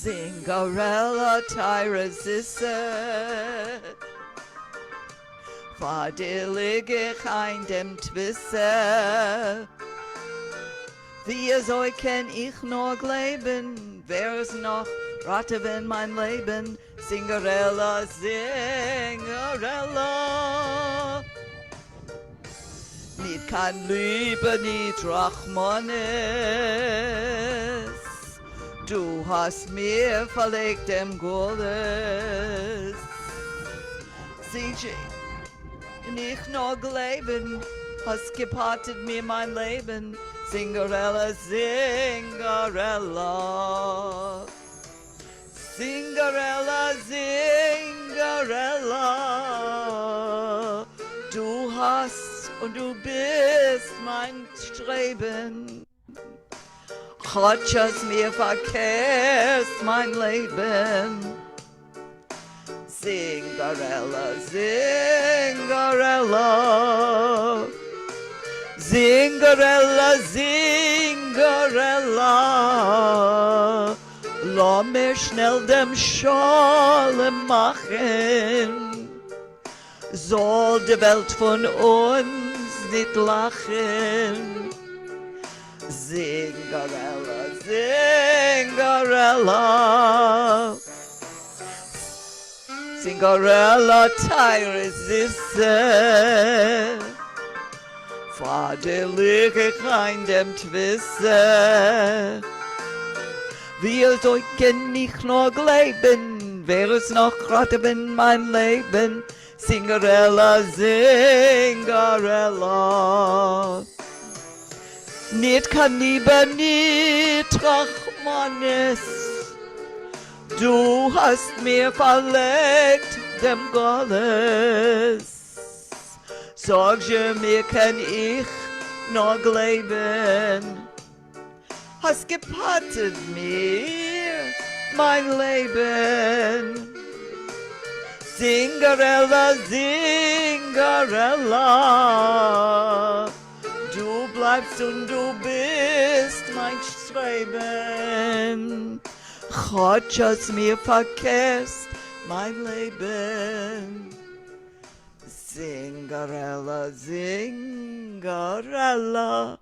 Zingarella Tyrasisse Vadillige in dem Twisse Wie soll kenn ich noch leben Wer ist noch Ratte in mein Leben Zingarella, Zingarella Nicht kann Liebe, nicht Rachmanis Du hast mir verlegt dem Goldes Sieh nicht noch leben Hast gepartet mir mein Leben Zingarella, Zingarella Zingarella, Zingarella Du hast und du bist mein Streben Gott has mir verkehrt mein Leben Zingarella, Zingarella Zingarella, Zingarella Lass mir schnell dem Schale machen Soll die Welt von uns nicht lachen Zingarella, Zingarella Zingarella Tyrasisse Vaterliche in dem Twisse Wie soll ich nicht noch leben Wer ist noch gerade in mein Leben Zingarella, Zingarella Nicht kann lieber nicht Rachmanis Du hast mir verlegt dem Goldes Sag mir kann ich noch leben Hast gepattet mir mein Leben Zingarella, Zingarella Du bleibst und du bist mein Streben Gott has mir verkehrt mein Leben Zingarella, Zingarella